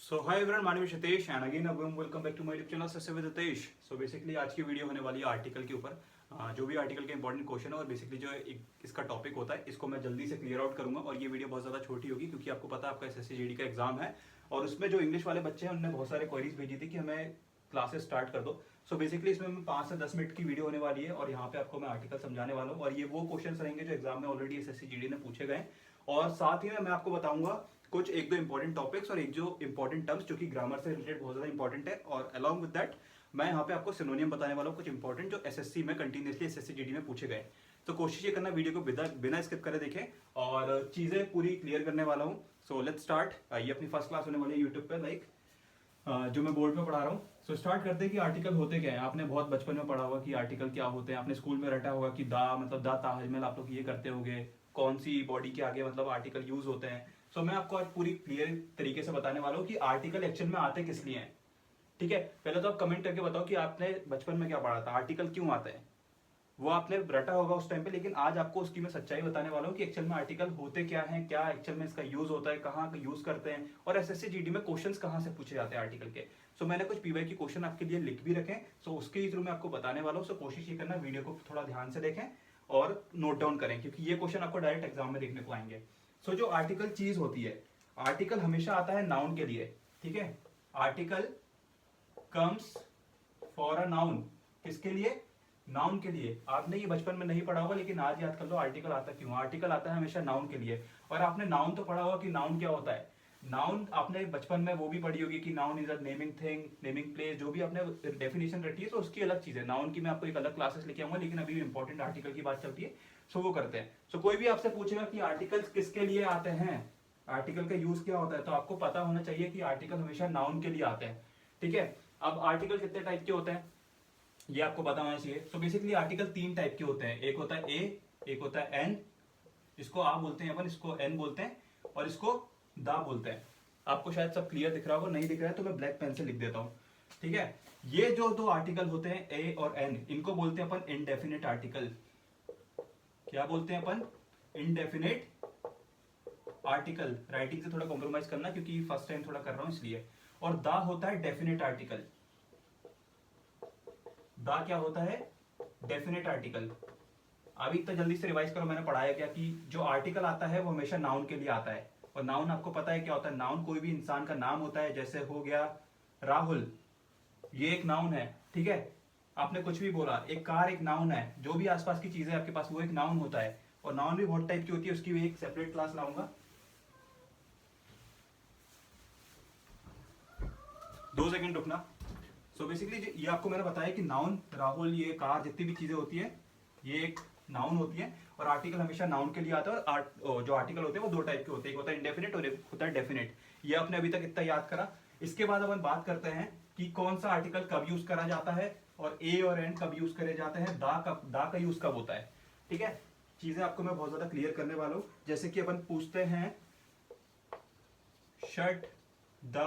So hi everyone, my name is Hitesh and again welcome back to my YouTube channel Saste with Hitesh. So basically आज की video होने वाली है article के ऊपर। जो भी आर्टिकल के इंपॉर्टेंट क्वेश्चन है और बेसिकली जो इसका टॉपिक होता है इसको मैं जल्दी से क्लियर आउट करूंगा। और ये वीडियो बहुत ज़्यादा छोटी होगी क्योंकि आपको पता है आपका एसएससी जीडी का एग्जाम है और उसमें जो इंग्लिश वाले बच्चे हैं उन्होंने बहुत सारे क्वेरीज भेजी थी कि हमें क्लासेस स्टार्ट कर दो। सो बेसिकली इसमें 5 से 10 मिनट की वीडियो होने वाली है और यहाँ पे आपको मैं आर्टिकल समझाने वाला हूँ। और ये वो क्वेश्चन रहेंगे जो एग्जाम में ऑलरेडी एसएससी जीडी ने पूछे गए। और साथ ही में मैं आपको बताऊंगा कुछ एक दो इंपॉर्टेंट टॉपिक्स और एक जो इंपॉर्टेंट टर्म्स जो कि ग्रामर से रिलेटेड बहुत ज्यादा इंपॉर्टेंट है। और अलॉन्ग विद दैट मैं यहाँ पे आपको सिनोनियम बताने वाला हूँ कुछ इंपॉर्टेंट जो एसएससी में कंटिन्यूसली एसएससी जीडी में पूछे गए। तो कोशिश ये करना वीडियो को बिना स्किप करे देखें और चीजें पूरी क्लियर करने वाला हूँ। So let's start. ये अपनी फर्स्ट क्लास होने वाली है यूट्यूब पे जो मैं बोर्ड पे पढ़ा रहा हूँ। सो स्टार्ट करते हैं कि आर्टिकल होते क्या है। आपने बहुत बचपन में पढ़ा होगा कि आर्टिकल क्या होते हैं। आपने स्कूल में रटा होगा कि दा मतलब दा ताजमहल आप लोग ये करते होंगे, कौन सी बॉडी के आगे मतलब आर्टिकल यूज होते हैं। सो मैं आपको आज पूरी क्लियर तरीके से बताने वाला हूँ कि आर्टिकल एक्चुअल में आते किस लिए हैं। ठीक है, पहले तो आप कमेंट करके बताओ कि आपने बचपन में क्या पढ़ा था, आर्टिकल क्यों आते हैं। वो आपने रटा होगा उस टाइम पे, लेकिन आज आपको उसकी मैं सच्चाई बताने वाला हूँ कि एक्चुअल में आर्टिकल होते क्या हैं, क्या एक्चुअल में इसका यूज होता है, कहाँ यूज करते हैं और एसएससी जीडी में क्वेश्चंस कहाँ से पूछे जाते हैं आर्टिकल के। सो मैंने कुछ पीवाई के क्वेश्चन आपके लिए लिख भी रखे। सो उसके थ्रू मैं आपको बताने वाला हूँ। सो कोशिश ये करना वीडियो को थोड़ा ध्यान से देखें और नोट डाउन करें क्योंकि ये क्वेश्चन आपको डायरेक्ट एग्जाम में देखने को आएंगे। सो जो आर्टिकल चीज होती है, आर्टिकल हमेशा आता है नाउन के लिए। ठीक है, article comes for a noun. किसके लिए? नाउन के लिए। आपने ये बचपन में नहीं पढ़ा होगा लेकिन आज याद कर लो आर्टिकल आता क्यों। आर्टिकल आता है हमेशा नाउन के लिए। और आपने नाउन तो पढ़ा होगा कि नाउन क्या होता है। नाउन आपने बचपन में वो भी पढ़ी होगी कि noun is a naming thing, naming place, जो भी आपने डेफिनेशन रटी है तो उसकी अलग चीज है। नाउन की मैं आपको एक अलग क्लासेस लेके आऊंगा, लेकिन अभी इंपॉर्टेंट आर्टिकल की बात चलती है सो वो करते हैं। सो कोई भी आपसे पूछेगा कि आर्टिकल्स किसके लिए आते हैं, आर्टिकल का यूज क्या होता है, तो आपको पता होना चाहिए कि आर्टिकल हमेशा नाउन के लिए आते हैं। ठीक है, अब आर्टिकल कितने टाइप के होते हैं ये आपको पता होना चाहिए। सो बेसिकली आर्टिकल 3 टाइप के होते हैं। एक होता है ए, एक होता है एन, इसको आ बोलते हैं अपन, इसको एन बोलते हैं और इसको दा बोलते हैं। आपको शायद सब क्लियर दिख रहा होगा, नहीं दिख रहा है तो मैं ब्लैक पेन से लिख देता हूं। ठीक है, ये जो दो आर्टिकल होते हैं ए और एन, इनको बोलते हैं अपन इनडेफिनेट आर्टिकल। क्या बोलते हैं अपन? Indefinite article. राइटिंग से थोड़ा कॉम्प्रोमाइज करना क्योंकि फर्स्ट टाइम थोड़ा कर रहा हूं इसलिए। और दा होता है डेफिनेट आर्टिकल। दा क्या होता है? Definite article. अभी तो जल्दी से रिवाइज करो, मैंने पढ़ाया क्या कि जो आर्टिकल आता है वो हमेशा नाउन के लिए आता है। और नाउन आपको पता है क्या होता है। नाउन कोई भी इंसान का नाम होता है। जैसे हो गया राहुल, ये एक नाउन है। ठीक है, आपने कुछ भी बोला, एक कार एक नाउन है। जो भी आसपास की चीजें आपके पास वो एक नाउन होता है। और नाउन भी बहुत टाइप की होती है, उसकी भी एक सेपरेट क्लास लाऊंगा। 2 सेकंड रुकना। सो बेसिकली ये आपको मैंने बताया कि नाउन, राहुल, ये कार, जितनी भी चीजें होती है ये एक नाउन होती है। और आर्टिकल हमेशा नाउन के लिए आता है। और जो आर्टिकल होते हैं वो 2 टाइप के होते हैं, एक होता है इंडेफिनिट और एक होता है डेफिनेट। ये आपने अभी तक इतना याद करा। इसके बाद अपन बात करते हैं कि कौन सा आर्टिकल कब यूज करा जाता है और ए और एन कब यूज करे जाते हैं, दा का यूज कब होता है। ठीक है, चीजें आपको मैं बहुत ज्यादा क्लियर करने वाला हूं। जैसे कि अपन पूछते हैं शट द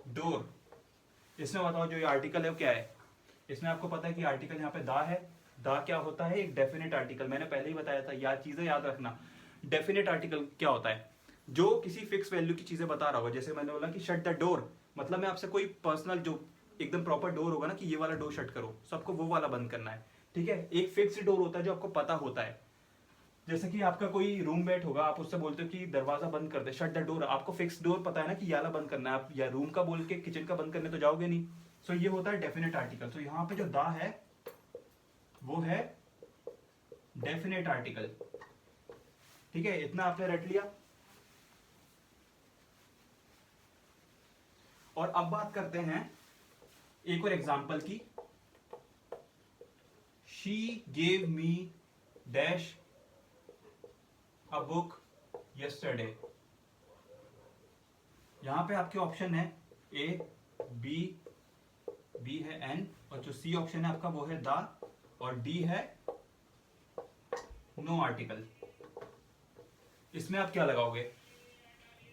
डोर, इसमें बताओ जो ये आर्टिकल है वो क्या है। इसमें आपको पता है कि आर्टिकल यहाँ पे दा है। दा क्या होता है? एक डेफिनेट आर्टिकल। मैंने पहले ही बताया था, याद चीजें याद रखना। डेफिनेट आर्टिकल क्या होता है? जो किसी फिक्स वैल्यू की चीजें बता रहा होगा। जैसे मैंने बोला कि शट द डोर, मतलब मैं आपसे कोई पर्सनल जो एकदम प्रॉपर डोर होगा ना कि ये वाला डोर शट करो, सबको वो वाला बंद करना है। ठीक है, एक फिक्स डोर होता है जो आपको पता होता है। जैसे कि आपका कोई रूममेट होगा, आप उससे बोलते हो कि दरवाजा बंद कर दे, शट द डोर। आपको फिक्स डोर पता है ना कि ये वाला बंद करना है। आप या रूम का बोल के किचन का बंद करने तो जाओगे नहीं। सो ये होता है डेफिनेट आर्टिकल। तो यहाँ पे जो दा है वो है डेफिनेट आर्टिकल। ठीक है, इतना आपने रट लिया। और अब बात करते हैं एक और एग्जांपल की। She gave me dash a book yesterday. यहां पे आपके ऑप्शन है ए, बी, बी है एन, और जो सी ऑप्शन है आपका वो है दा, और डी है नो आर्टिकल। इसमें आप क्या लगाओगे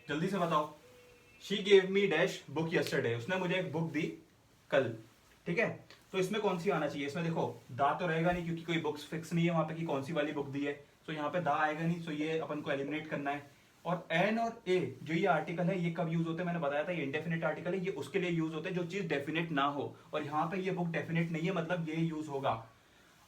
जल्दी से बताओ। She gave me dash book yesterday, उसने मुझे एक बुक दी कल। ठीक है, तो इसमें कौन सी आना चाहिए? इसमें देखो दा तो रहेगा नहीं क्योंकि कोई बुक्स फिक्स नहीं है वहां पे कि कौन सी वाली बुक दी है। तो यहाँ पे दा आएगा नहीं, तो ये अपन को एलिमिनेट करना है। और एन और ए जो ये आर्टिकल है ये कब यूज होते हैं, मैंने बताया था ये इंडेफिनिट आर्टिकल है, ये उसके लिए यूज होते हैं जो चीज डेफिनेट ना हो, और यहाँ पे ये बुक डेफिनेट नहीं है मतलब ये यूज होगा।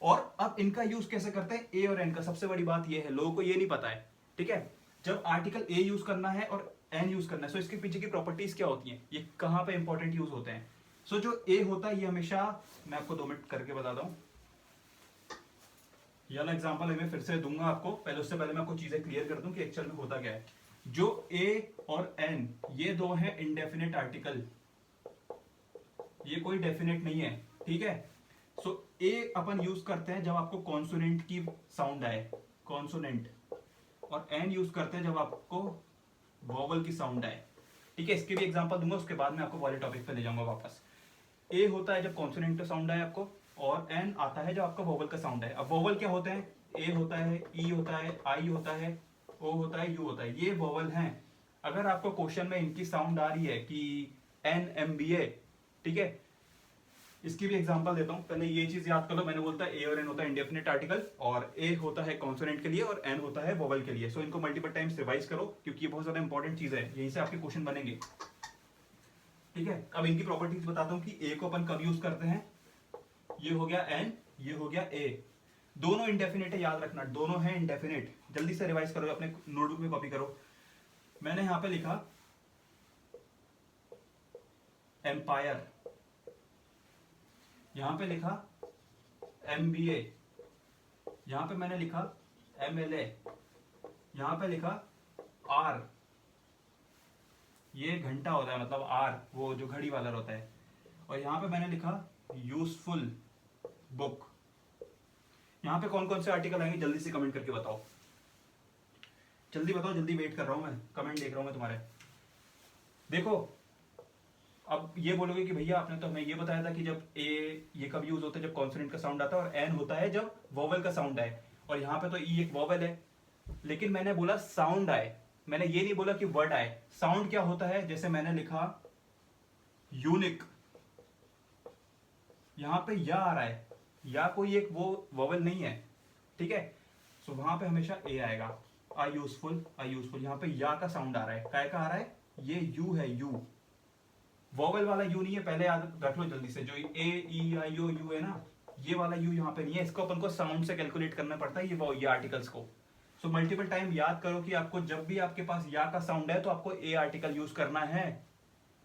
और अब इनका यूज कैसे करते हैं, ए और एन का। सबसे बड़ी बात ये है, लोगों को ये नहीं पता है, ठीक है। जब आर्टिकल ए यूज करना है और एन यूज करना है, सो इसके पीछे की प्रॉपर्टीज क्या होती हैं, ये कहाँ पे इंपॉर्टेंट यूज होते हैं। सो जो ए होता है ये हमेशा, मैं आपको 2 मिनट करके बताता हूँ, ये वाला एग्जांपल मैं फिर से दूंगा आपको, पहले उससे पहले मैं आपको चीजें क्लियर कर दूं कि एक्चुअल में होता क्या है। जो ए और एन ये दो हैं इंडेफिनिट आर्टिकल, ये कोई डेफिनेट नहीं है, ठीक है। सो ए अपन यूज करते हैं जब आपको कॉन्सोनेंट की साउंड आए, कॉन्सोनेंट, और एन यूज करते हैं जब आपको वोवल की साउंड आए, ठीक है। इसके भी एग्जांपल दूंगा, उसके बाद मैं आपको वाले टॉपिक पे ले जाऊंगा वापस। ए होता है जब कॉन्सोनेंट का साउंड आए आपको, और एन आता है जब आपका वोवल का साउंड है। अब वोवल क्या होते हैं, ए होता है, ई होता है, आई होता है, ओ होता है, यू होता है, ये वोवल हैं। अगर आपको क्वेश्चन में इनकी साउंड आ रही है कि एन एम बी ए, ठीक है, इसकी भी एग्जांपल देता हूं, पहले ये चीज याद कर लो। मैंने बोलता है ए और एन होता है इंडेफिनिट आर्टिकल, और ए होता है कॉन्सोनेंट के लिए और एन होता है वोवल के लिए। सो इनको मल्टीपल टाइम्स रिवाइज करो क्योंकि ये बहुत ज्यादा इंपॉर्टेंट चीज है, यहीं से आपके क्वेश्चन बनेंगे, ठीक है। अब इनकी प्रॉपर्टीज बताता हूँ कि ए को अपन कब यूज करते हैं, ये हो गया एन, ये हो गया ए, दोनों इंडेफिनिट है, याद रखना दोनों है इंडेफिनिट। जल्दी से रिवाइज करो, अपने नोटबुक में कॉपी करो। मैंने यहां पे लिखा एम्पायर, यहां पे लिखा एमबीए, यहां पे मैंने लिखा एमएलए, यहां पे लिखा आर, ये घंटा होता है मतलब आर वो जो घड़ी वाला होता है, और यहां पे मैंने लिखा यूजफुल बुक। यहां पे कौन कौन से आर्टिकल आएंगे जल्दी से कमेंट करके बताओ, जल्दी बताओ, जल्दी वेट कर रहा हूं मैं, कमेंट देख रहा हूं मैं तुम्हारे। देखो अब ये बोलोगे कि भैया आपने तो हमें ये बताया था कि जब ए ये कब यूज होता है जब कॉन्सोनेंट का साउंड आता है, और एन होता है जब वोवल का साउंड आए, और यहाँ पे तो ई एक वोवल है, लेकिन मैंने बोला साउंड आए, मैंने ये नहीं बोला कि वर्ड आए। साउंड क्या होता है, जैसे मैंने लिखा यूनिक, यहां पे या आ रहा है, या कोई एक वो वोवल नहीं है, ठीक है। सो वहां पे हमेशा ए आएगा, आ यूजफुल, आ यूजफुल, यहां पे या का साउंड आ रहा है, काय का आ रहा है, ये यू है, यू वोवल वाला यू नहीं है, पहले याद रख लो जल्दी से, जो ए ई आई ओ यू है ना, ये वाला यू यहाँ पे नहीं है, इसको अपन को साउंड से कैलकुलेट करना पड़ता है ये आर्टिकल्स को। सो मल्टीपल टाइम याद करो कि आपको जब भी आपके पास या का साउंड है तो आपको ए आर्टिकल यूज करना है,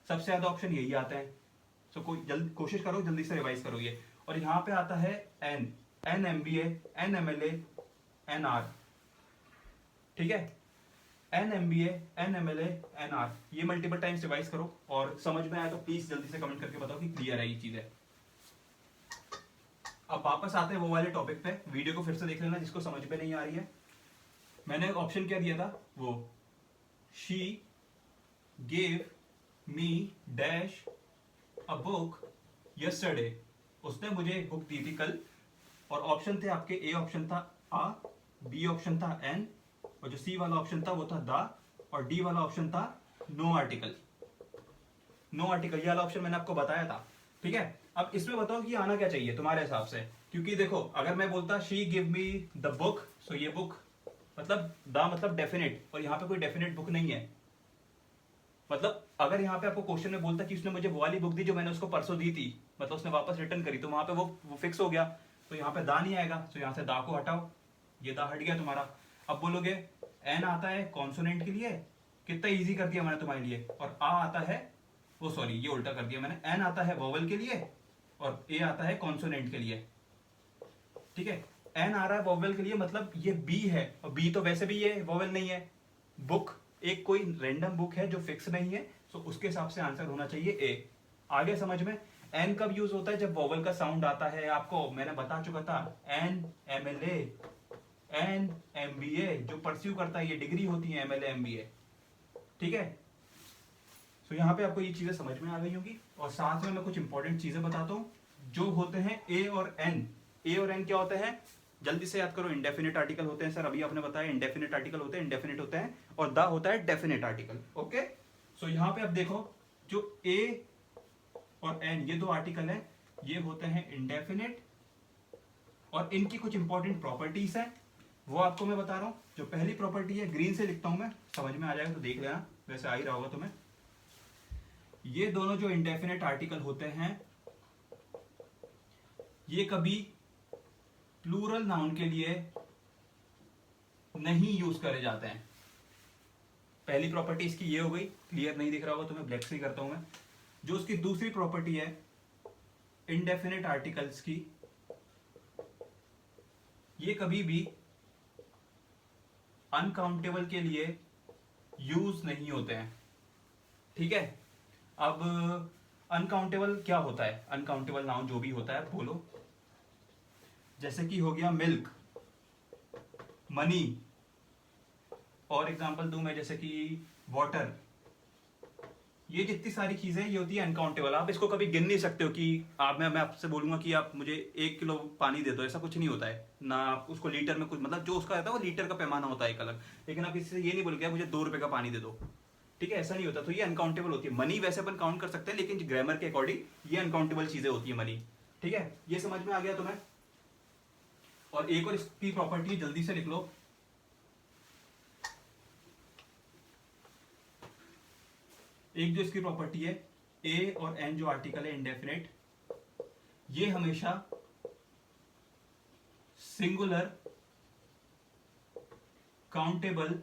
सबसे ज्यादा ऑप्शन यही आता है। सो कोशिश करो जल्दी से रिवाइज करो ये। और यहाँ पे आता है N, N M B A, N M L A, N R, ठीक है, N M B A, N M L A, N R, ये मल्टीपल टाइम्स रिवाइज करो, और समझ में आया तो प्लीज जल्दी से कमेंट करके बताओ कि क्लियर है ये चीज है। अब वापस आते हैं वो वाले टॉपिक पे, वीडियो को फिर से देख लेना जिसको समझ में नहीं आ रही है। मैंने ऑप्शन क्या दिया था, वो she gave me dash a book yesterday, उसने मुझे एक बुक दी थी कल, और ऑप्शन थे आपके, ए ऑप्शन था आ, बी ऑप्शन था एन, और जो सी वाला ऑप्शन था वो था दा, और डी वाला ऑप्शन था नो आर्टिकल। नो आर्टिकल ये वाला ऑप्शन मैंने आपको बताया था, ठीक है। अब इसमें बताओ कि आना क्या चाहिए तुम्हारे हिसाब से, क्योंकि देखो अगर मैं बोलता she give me the book, so ये बुक मतलब द मतलब डेफिनेट, और यहाँ पे कोई डेफिनेट बुक नहीं है। मतलब अगर यहाँ पे आपको क्वेश्चन में बोलता कि उसने मुझे वो वाली बुक दी जो मैंने उसको परसों दी थी, मतलब उसने वापस रिटर्न करी, तो वहां पे वो फिक्स हो गया, तो यहाँ पे दा नहीं आएगा, तो यहाँ से दा को हटाओ, ये दा हट गया तुम्हारा। अब बोलोगे एन आता है कॉन्सोनेंट के लिए, कितना इजी कर दिया मैंने तुम्हारे लिए, और आ आता है, वो सॉरी ये उल्टा कर दिया मैंने, एन आता है वोवल के लिए और ए आता है कॉन्सोनेंट के लिए, ठीक है। एन आ रहा है वोवल के लिए, मतलब ये बी है, और बी तो वैसे भी ये वोवल नहीं है। बुक एक कोई रैंडम बुक है जो फिक्स नहीं है, तो उसके हिसाब से आंसर होना चाहिए ए। आगे समझ में। एन कब यूज होता है, जब वोवल का साउंड आता है, आपको मैंने बता चुका था, N M L A, N M B A, जो परस्यू करता है, ये डिग्री होती है M L A M B A, ठीक है। तो यहाँ पे आपको ये चीजें समझ में आ गई होंगी, और साथ में मैं कुछ इंपॉर्टेंट चीजें बताता हूँ जो होते हैं ए और एन। ए और एन क्या होते हैं, जल्दी से याद करो, इंडेफिनिट आर्टिकल होते हैं सर, अभी आपने बताया इंडेफिनिट आर्टिकल होते हैं, इंडेफिनिट होते हैं, और द होता है डेफिनेट आर्टिकल, ओके। सो यहाँ पे अब देखो, जो ए और एन ये दो आर्टिकल है, ये होते हैं इंडेफिनिट, और इनकी कुछ इंपॉर्टेंट प्रॉपर्टीज है, वो आपको मैं बता रहा हूँ। जो पहली प्रॉपर्टी है, ग्रीन से लिखता हूं मैं, समझ में आ जाएगा तो देख लेना, वैसे आ ही रहा होगा तुम्हें। ये दोनों जो इंडेफिनेट आर्टिकल होते हैं ये कभी प्लूरल नाउन के लिए नहीं यूज करे जाते हैं। पहली प्रॉपर्टी इसकी ये हो गई, क्लियर नहीं दिख रहा होगा तुम्हें, ब्लैक से करता हूं मैं। जो उसकी दूसरी प्रॉपर्टी है इंडेफिनेट आर्टिकल्स की, ये कभी भी अनकाउंटेबल के लिए यूज नहीं होते हैं। ठीक है, अब अनकाउंटेबल क्या होता है? अनकाउंटेबल नाउन जो भी होता है बोलो, जैसे कि हो गया मिल्क, मनी, और एग्जांपल दूं मैं जैसे कि वाटर। ये जितनी सारी चीजें ये होती है अनकाउंटेबल। आप इसको कभी गिन नहीं सकते हो कि मैं आपसे बोलूंगा कि आप मुझे 1 किलो पानी दे दो, ऐसा कुछ नहीं होता है ना। आप उसको लीटर में कुछ, मतलब जो उसका रहता है वो लीटर का पैमाना होता है एक अलग। लेकिन आप किसी से ये नहीं बोलोगे मुझे 2 रुपए का पानी दे दो, ठीक है, ऐसा नहीं होता। तो ये अनकाउंटेबल होती है। मनी वैसे अपन काउंट कर सकते हैं, लेकिन ग्रामर के अकॉर्डिंग ये अनकाउंटेबल चीजें होती है मनी। ठीक है, ये समझ में आ गया तुम्हें। और एक और इसकी प्रॉपर्टी जल्दी से लिख लो, एक जो इसकी प्रॉपर्टी है ए और एन जो आर्टिकल है इंडेफिनेट, ये हमेशा सिंगुलर काउंटेबल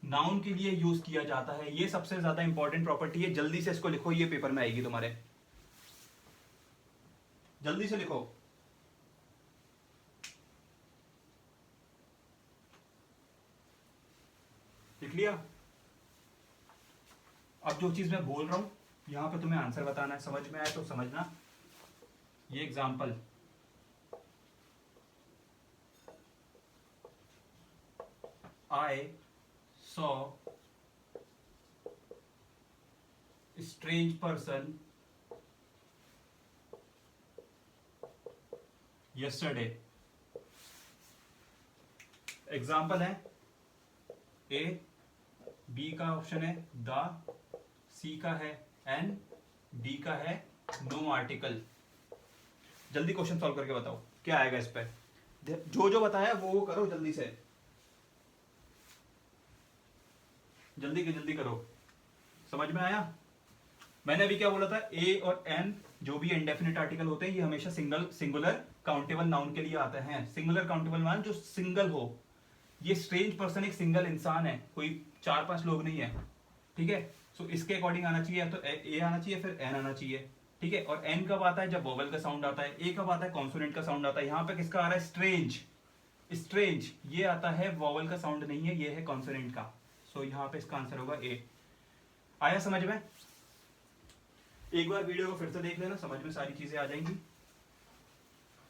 नाउन के लिए यूज किया जाता है। ये सबसे ज्यादा इंपॉर्टेंट प्रॉपर्टी है, जल्दी से इसको लिखो, ये पेपर में आएगी तुम्हारे, जल्दी से लिखो। लिख लिया? अब जो चीज मैं बोल रहा हूं यहां पे तुम्हें आंसर बताना है, समझ में आया तो समझना। ये example, I saw strange person yesterday. Example है ए, बी का ऑप्शन है द, सी का है एन, डी का है नो आर्टिकल। जल्दी क्वेश्चन सॉल्व करके बताओ क्या आएगा इस पे। जो जो बताया वो करो जल्दी से, जल्दी करो। समझ में आया? मैंने अभी क्या बोला था, ए और एन जो भी इंडेफिनिट आर्टिकल होते हैं ये हमेशा सिंगुलर काउंटेबल नाउन के लिए आते हैं। सिंगुलर काउंटेबल नाउन जो सिंगल हो। ये स्ट्रेंज पर्सन एक सिंगल इंसान है, कोई 4-5 लोग नहीं है। ठीक है, सो इसके अकॉर्डिंग आना चाहिए, या तो ए आना चाहिए फिर एन आना चाहिए। ठीक है, और एन कब आता है? जब वोवेल का साउंड आता है। ए कब आता है? कॉन्सोनेंट का साउंड आता है। यहां पे किसका आ रहा है? स्ट्रेंज। स्ट्रेंज ये आता है, वोवेल का साउंड नहीं है, ये है कॉन्सोनेंट का। सो यहां पे इसका आंसर होगा ए। आया समझ में? एक बार वीडियो को फिर से देख लेना, समझ में सारी चीजें आ जाएंगी।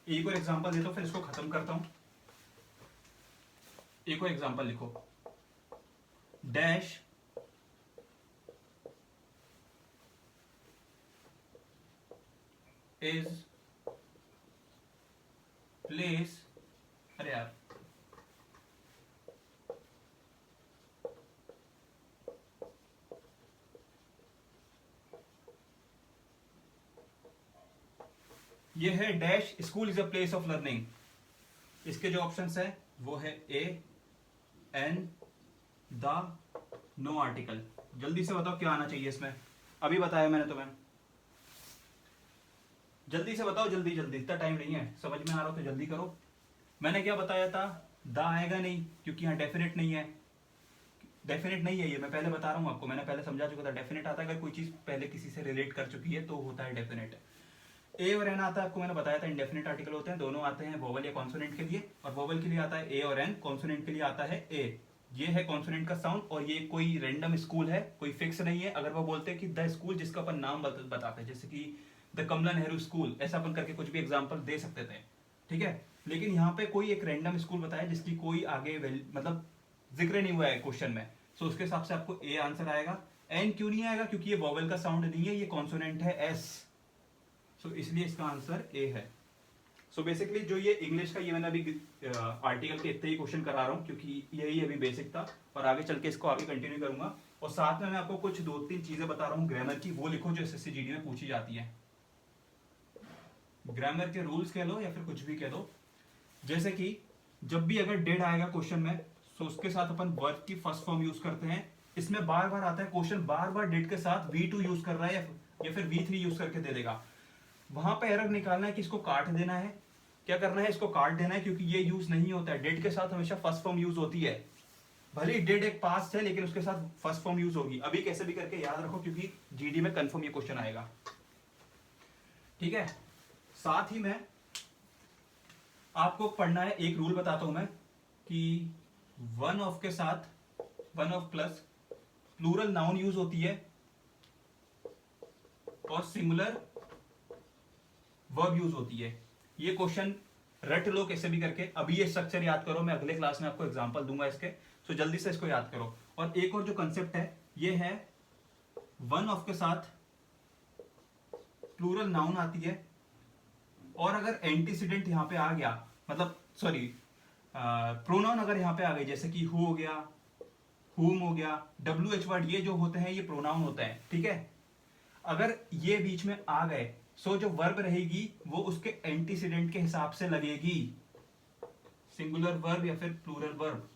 एक और एग्जांपल देता हूं फिर इसको खत्म करता हूं। एक और एग्जांपल लिखो, डैश इज प्लेस, अरे यार ये है dash school is a place of learning. इसके जो ऑप्शंस है वो है ए, एन, द, नो आर्टिकल। जल्दी से बताओ क्या आना चाहिए इसमें। अभी बताया मैंने तुम्हें, जल्दी से बताओ, जल्दी जल्दी, इतना टाइम नहीं है। समझ में आ रहा हो तो जल्दी करो। मैंने क्या बताया था, द आएगा नहीं क्योंकि यहाँ डेफिनेट नहीं है। डेफिनेट नहीं है ये, मैं पहले बता रहा हूँ आपको, मैंने पहले समझा चुका था। डेफिनेट आता है अगर कोई चीज पहले किसी से रिलेट कर चुकी है तो होता है डेफिनेट। ए और एन आता है, आपको मैंने बताया था इंडेफिनेट आर्टिकल होते हैं, दोनों आते हैं वोवल या कॉन्सोनेंट के लिए। और वोवल के लिए आता है ए और एन, कॉन्सोनेंट के लिए आता है ए। ये है कॉन्सोनेंट का साउंड, और ये कोई रैंडम स्कूल है, कोई फिक्स नहीं है। अगर वो बोलते हैं कि द स्कूल, जिसका अपन नाम बताते हैं, जैसे कि द कमला नेहरू स्कूल, ऐसा अपन करके कुछ भी एग्जाम्पल दे सकते थे। ठीक है, लेकिन यहाँ पे कोई एक रैंडम स्कूल बताया जिसकी कोई आगे मतलब जिक्र नहीं हुआ है क्वेश्चन में। सो उसके हिसाब से आपको ए आंसर आएगा। एन क्यों नहीं आएगा? क्योंकि ये वोवेल का साउंड नहीं है, ये कॉन्सोनेंट है एस। सो इसलिए इसका आंसर ए है। सो बेसिकली जो ये इंग्लिश का, ये मैंने अभी आर्टिकल के इतने ही क्वेश्चन करा रहा हूँ क्योंकि यही अभी बेसिक था, और आगे चल के इसको आगे कंटिन्यू करूंगा। और साथ में मैं आपको कुछ 2-3 चीजें बता रहा हूँ ग्रामर की, वो लिखो जो एसएससी जीडी में पूछी जाती है। ग्रामर के रूल्स कह लो या फिर कुछ भी कह दो। जैसे कि जब भी अगर डेड आएगा क्वेश्चन में तो उसके साथ अपन वर्ब की फर्स्ट फॉर्म यूज करते हैं। इसमें बार बार आता है क्वेश्चन, बार बार डेड के साथ V2 यूज कर रहा है या फिर V3 यूज करके दे देगा। वहां पे एरर निकालना है कि इसको काट देना है, क्या करना है, इसको काट देना है, क्योंकि ये यूज नहीं होता है। डेड के साथ हमेशा फर्स्ट फॉर्म यूज होती है, भले ही डेड एक पास्ट है लेकिन उसके साथ फर्स्ट फॉर्म यूज होगी। अभी कैसे भी करके याद रखो क्योंकि जीडी में कंफर्म ये क्वेश्चन आएगा, ठीक है। साथ ही में आपको पढ़ना है, एक रूल बताता हूं मैं कि वन ऑफ के साथ one of plus plural noun use होती है और सिंगुलर वर्ब यूज होती है। ये क्वेश्चन रट लो कैसे भी करके, अभी ये स्ट्रक्चर याद करो, मैं अगले क्लास में आपको एग्जांपल दूंगा इसके, तो जल्दी से इसको याद करो। और एक और जो कंसेप्ट है ये है वन ऑफ के साथ प्लूरल नाउन आती है और अगर एंटीसीडेंट यहां पे आ गया, मतलब सॉरी प्रोनाउन अगर यहां पे आ गई, जैसे कि हु हो गया, हुम हो गया, WH वर्ड, ये जो होते हैं ये प्रोनाउन होते हैं, ठीक है। अगर ये बीच में आ गए सो जो वर्ब रहेगी वो उसके एंटीसीडेंट के हिसाब से लगेगी, सिंगुलर वर्ब या फिर प्लूरल वर्ब।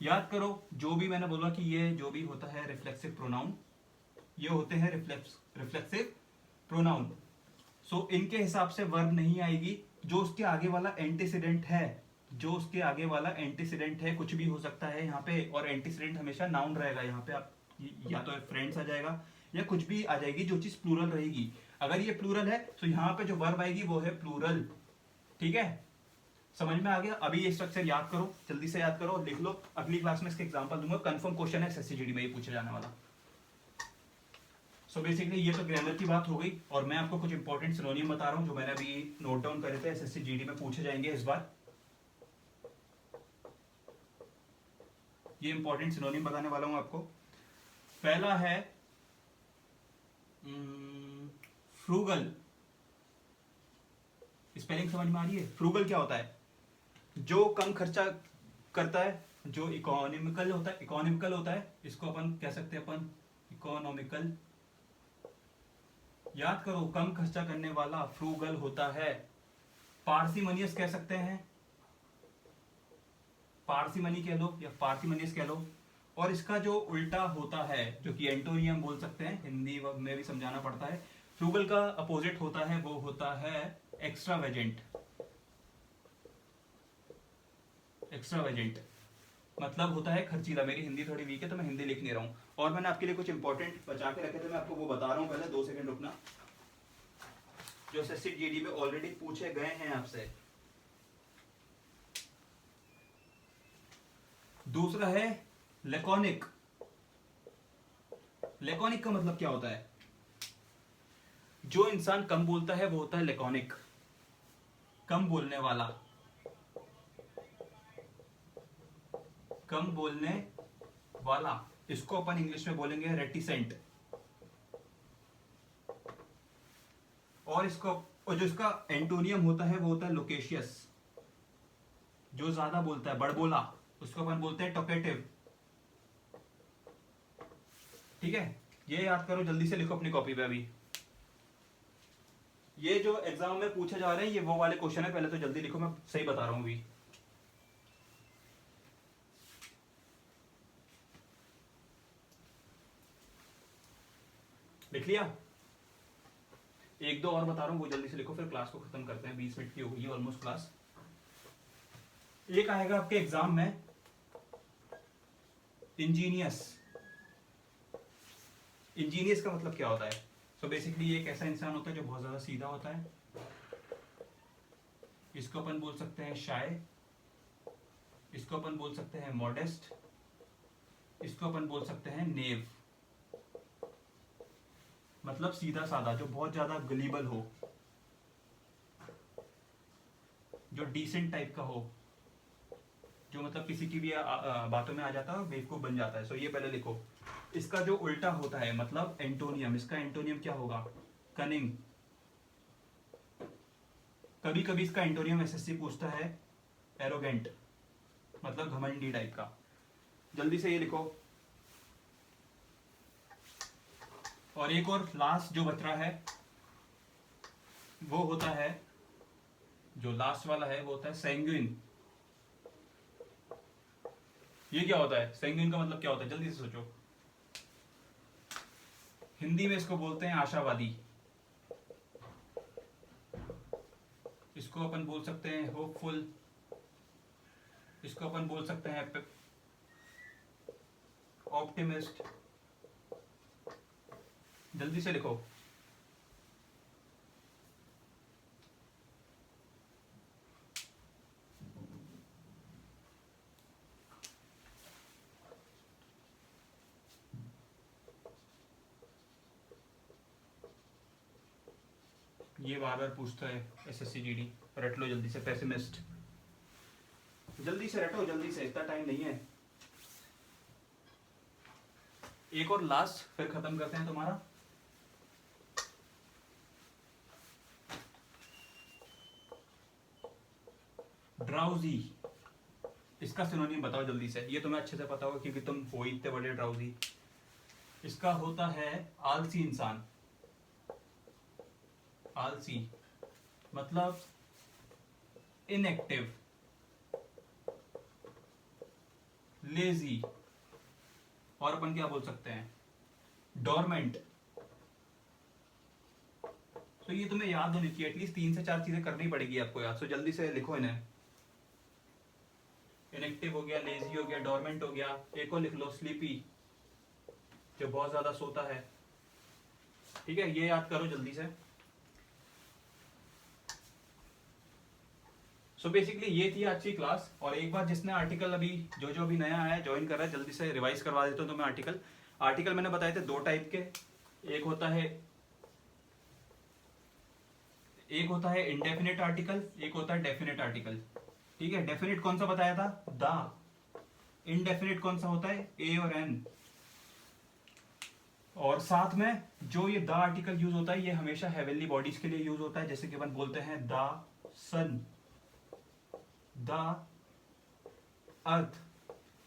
याद करो जो भी मैंने बोला कि ये जो भी होता है रिफ्लेक्सिव प्रोनाउन, ये होते हैं रिफ्लेक्सिव प्रोनाउन। सो इनके हिसाब से वर्ब नहीं आएगी, जो उसके आगे वाला एंटीसीडेंट है, जो उसके आगे वाला एंटीसीडेंट है, कुछ भी हो सकता है यहाँ पे, और एंटीसीडेंट हमेशा नाउन रहेगा। यहाँ पे आप या तो फ्रेंड्स आ जाएगा या कुछ भी आ जाएगी जो चीज प्लूरल रहेगी। अगर ये प्लूरल है तो यहाँ पे जो वर्ब आएगी वो है प्लूरल, ठीक है। समझ में आ गया? अभी ये स्ट्रक्चर याद करो, जल्दी से याद करो, लिख लो, अगली क्लास में इसके एग्जांपल दूंगा। कंफर्म क्वेश्चन है SSC में ये पूछा जाने वाला। सो बेसिकली ये तो ग्रामर की बात हो गई, और मैं आपको कुछ इंपॉर्टेंट सिनोनिम बता रहा हूं जो मैंने अभी नोट डाउन करे थे, SSC GD में पूछे जाएंगे इस बार। ये इंपॉर्टेंट सिनोनिम बताने वाला हूं आपको। पहला है फ्रूगल। स्पेलिंग समझ में आ रही है? फ्रूगल क्या होता है? जो कम खर्चा करता है, जो इकोनॉमिकल होता है, इसको अपन कह सकते हैं अपन इकोनॉमिकल। याद करो, कम खर्चा करने वाला फ्रूगल होता है। पार्सिमनियस कह सकते हैं, पार्सिमनी कह लो या पार्सिमनियस कह लो। और इसका जो उल्टा होता है, जो कि एंटोनियम बोल सकते हैं, हिंदी में भी समझाना पड़ता है। फ्रूगल का अपोजिट होता है, वो होता है एक्स्ट्रावेजेंट। एक्स्ट्रावेजेंट मतलब होता है खर्चीला। मेरी हिंदी थोड़ी वीक है तो मैं हिंदी लिख नहीं रहा हूं, और मैंने आपके लिए कुछ इंपॉर्टेंट बचा के रखे थे, मैं आपको वो बता रहा हूं। पहले 2 सेकंड रुकना, जो SSC GD में ऑलरेडी पूछे गए हैं आपसे। दूसरा है लेकोनिक। लेकोनिक का मतलब क्या होता है? जो इंसान कम बोलता है वो होता है लेकोनिक, कम बोलने वाला, कम बोलने वाला। इसको अपन इंग्लिश में बोलेंगे रेटिसेंट। और जो इसका एंटोनियम होता है वो होता है लोकेशियस। जो ज्यादा बोलता है, बड़बोला, उसको अपन बोलते हैं टॉकेटिव, ठीक है। ये याद करो, जल्दी से लिखो अपनी कॉपी पे। अभी ये जो एग्जाम में पूछे जा रहे हैं ये वो वाले क्वेश्चन है, पहले तो जल्दी लिखो, मैं सही बता रहा हूं अभी। लिख लिया? एक दो और बता रहा हूं, वो जल्दी से लिखो, फिर क्लास को खत्म करते हैं। 20 मिनट की हो गई ऑलमोस्ट क्लास। एक आएगा आपके एग्जाम में इंजीनियस। इंजीनियस का मतलब क्या होता है? सो बेसिकली ये एक ऐसा इंसान होता है जो बहुत ज्यादा सीधा होता है। इसको अपन बोल सकते हैं शाय, इसको अपन बोल सकते हैं मॉडेस्ट, इसको अपन बोल सकते हैं नेव। मतलब सीधा साधा, जो बहुत ज्यादा गलीबल हो, जो डिसेंट टाइप का हो, जो मतलब किसी की भी बातों में आ जाता है और बेवकूफ बन जाता है। सो ये पहले लिखो। इसका जो उल्टा होता है मतलब एंटोनियम, इसका एंटोनियम क्या होगा? कनिंग। कभी कभी इसका एंटोनियम SSC पूछता है एरोगेंट, मतलब घमंडी टाइप का। जल्दी से ये लिखो। और एक और लास्ट जो बच रहा है वो होता है जो लास्ट वाला है वो होता है सैंग्विन। ये क्या होता है? सैंग्विन का मतलब क्या होता है? जल्दी से सोचो। हिंदी में इसको बोलते हैं आशावादी। इसको अपन बोल सकते हैं होपफुल। इसको अपन बोल सकते हैं ऑप्टिमिस्ट। जल्दी से लिखो। ये बार बार पूछता है एसएससी जीडी। रट लो जल्दी से। पेसिमिस्ट। जल्दी से रटो, जल्दी से, इतना टाइम नहीं है। एक और लास्ट, फिर खत्म करते हैं तुम्हारा। ड्राउजी। इसका सिनोनिम बताओ जल्दी से। ये तुम्हें अच्छे से पता होगा क्योंकि तुम हो ही इतने बड़े ड्राउजी। इसका होता है आलसी इंसान। आलसी मतलब इनएक्टिव, लेजी, और अपन क्या बोल सकते हैं? डोरमेंट। तो ये तुम्हें याद होनी चाहिए। एटलीस्ट 3 से 4 चीजें करनी पड़ेगी आपको याद। सो जल्दी से लिखो इन्हें। इनएक्टिव हो गया, लेजी हो गया, डोरमेंट हो गया। एक और लिख लो, स्लीपी, जो बहुत ज्यादा सोता है। ठीक है, ये याद करो जल्दी से। सो बेसिकली ये थी आज की क्लास। और एक बार जिसने आर्टिकल अभी जो अभी नया आया है ज्वाइन कर रहा है, जल्दी से रिवाइज करवा देता हूँ तो मैं आर्टिकल मैंने बताए थे 2 टाइप के। एक होता है इंडेफिनिट आर्टिकल, एक होता है डेफिनेट आर्टिकल। ठीक है, डेफिनेट कौन सा बताया था? द। इनडेफिनेट कौन सा होता है? ए और एन। और साथ में जो ये द आर्टिकल यूज होता है ये हमेशा हेवनली बॉडीज के लिए यूज होता है। जैसे कि अपन बोलते हैं द सन, द अर्थ,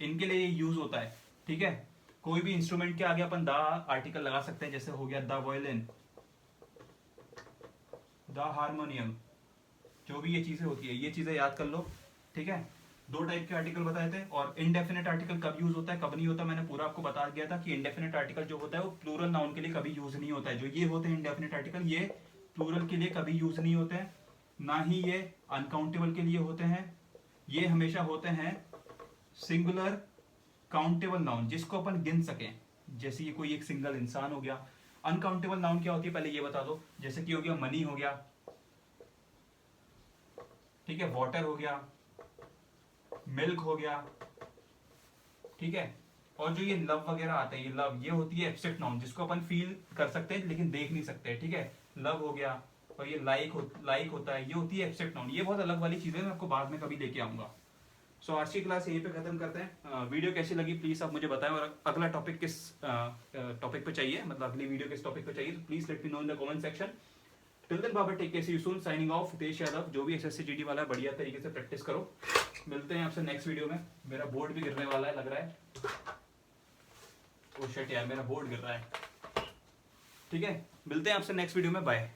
इनके लिए ये यूज होता है। ठीक है, कोई भी इंस्ट्रूमेंट के आगे अपन द आर्टिकल लगा सकते हैं। जैसे हो गया द वायलिन, द हारमोनियम, जो भी ये चीजें होती है, ये चीजें याद कर लो। ठीक है, 2 टाइप के आर्टिकल बताए थे। और इनडेफिनेट आर्टिकल कब यूज होता है कब नहीं होता मैंने पूरा आपको बता दिया था कि इनडेफिनेट आर्टिकल जो होता है वो प्लूरल नाउन के लिए कभी यूज नहीं होता है। जो ये होते हैं इनडेफिनेट आर्टिकल, ये प्लूरल के लिए कभी यूज नहीं होते हैं, ना ही ये अनकाउंटेबल के लिए होते हैं। ये हमेशा होते हैं सिंगुलर काउंटेबल नाउन, जिसको अपन गिन सकें। जैसे ये कोई एक सिंगल इंसान हो गया। अनकाउंटेबल नाउन क्या होती है पहले ये बता दो। जैसे कि हो गया मनी हो गया, ठीक है, वाटर हो गया, मिल्क हो गया। ठीक है, और जो ये लव वगैरह आता है, ये लव, ये होती है एब्स्ट्रैक्ट नाउन, जिसको अपन फील कर सकते हैं लेकिन देख नहीं सकते। ठीक है, लव हो गया। और ये लाइक होता है, ये होती है एब्स्ट्रैक्ट नाउन। ये बहुत अलग वाली चीजें मैं आपको बाद में कभी लेके आऊंगा। सो आज की क्लास यहीं पे खत्म करते हैं। वीडियो कैसी लगी प्लीज आप मुझे बताएं, और अगला टॉपिक किस टॉपिक पे चाहिए, मतलब अगली वीडियो किस टॉपिक पे चाहिए, तो please let me know in the comment section. Till then बाबा take care, see you soon, signing off Hitesh Yadav. जो भी एसएससी जीडी वाला है बढ़िया तरीके से प्रैक्टिस करो। मिलते हैं आपसे नेक्स्ट वीडियो में। मेरा बोर्ड भी गिरने वाला है लग रहा है। ओ शिट यार, मेरा बोर्ड गिर रहा है। ठीक है, मिलते हैं आपसे नेक्स्ट वीडियो में। बाय।